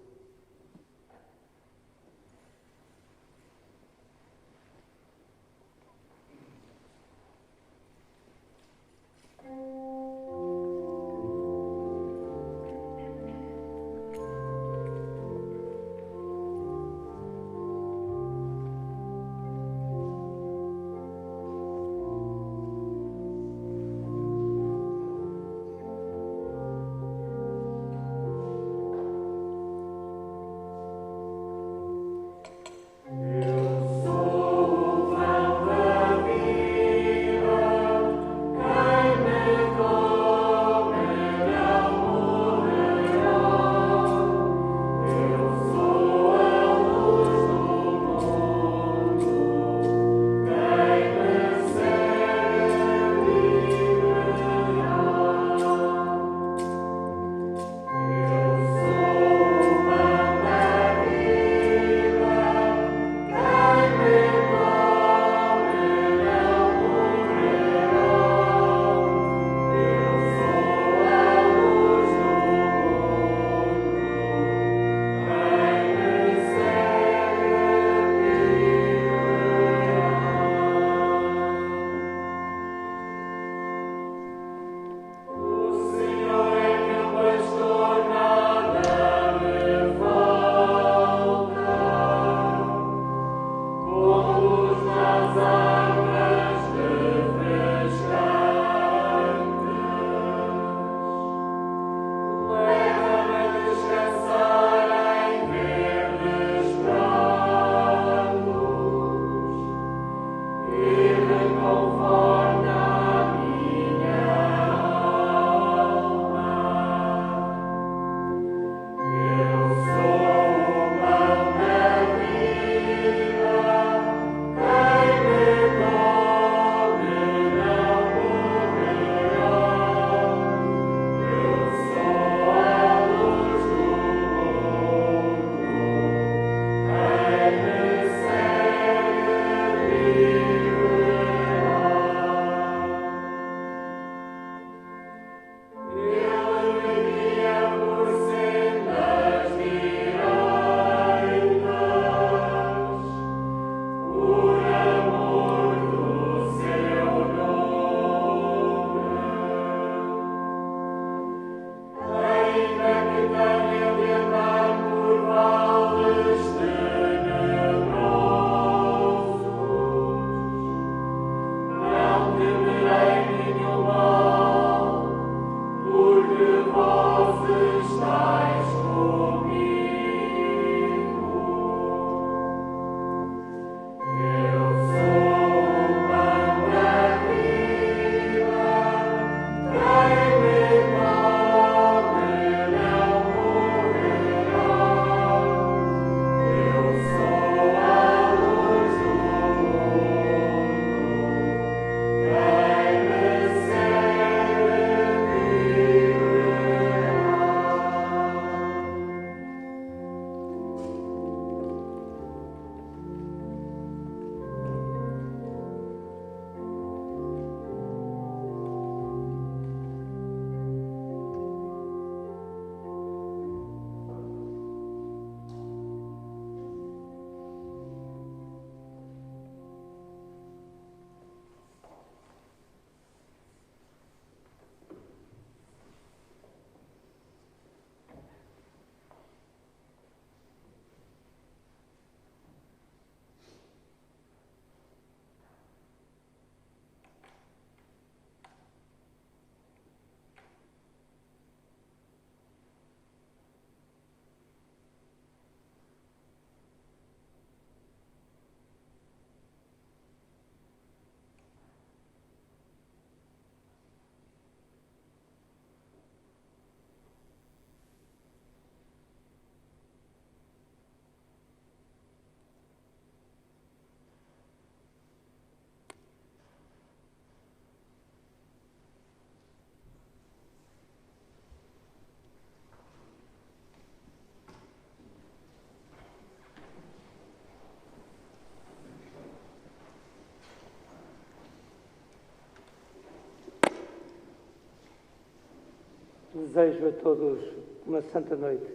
Desejo a todos uma santa noite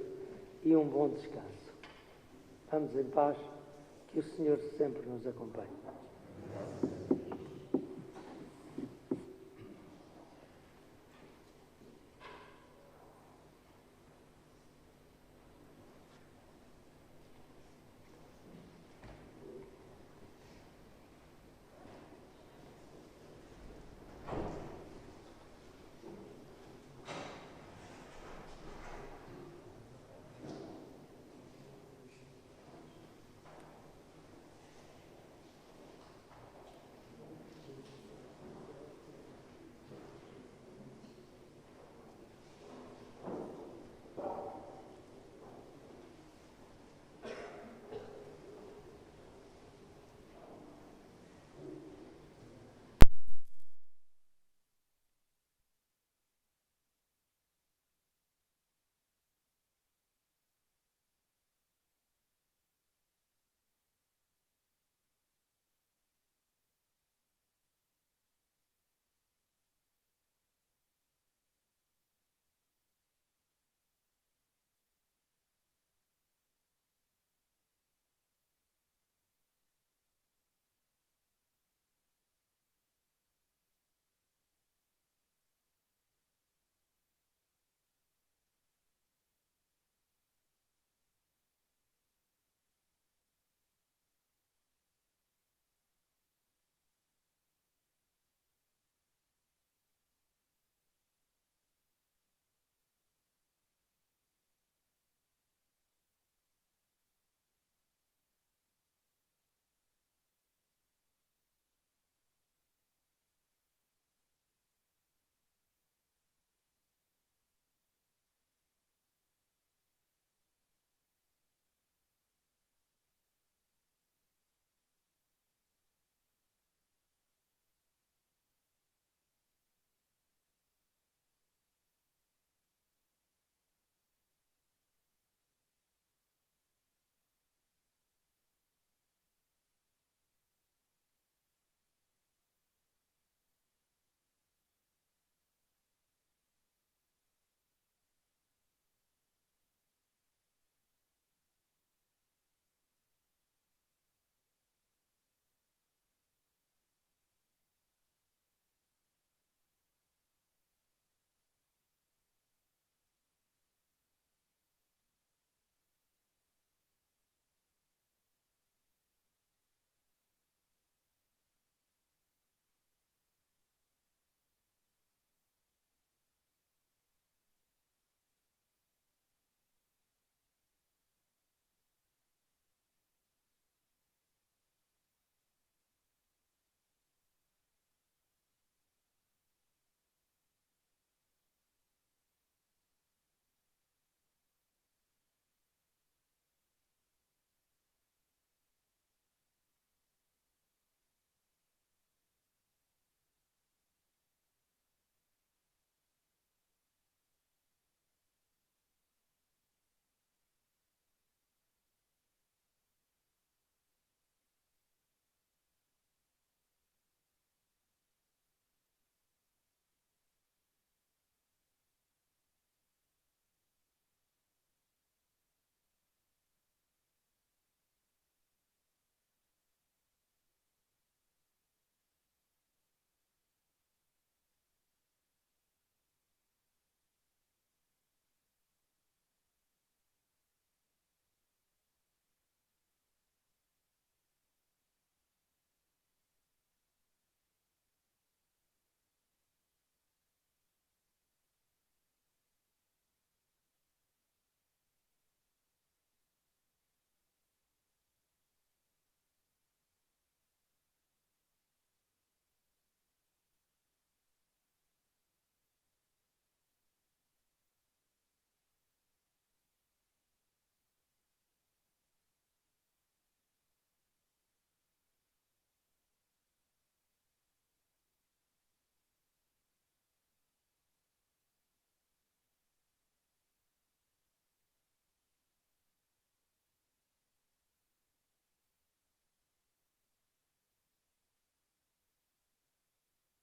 e um bom descanso. Vamos em paz, que o Senhor sempre nos acompanhe.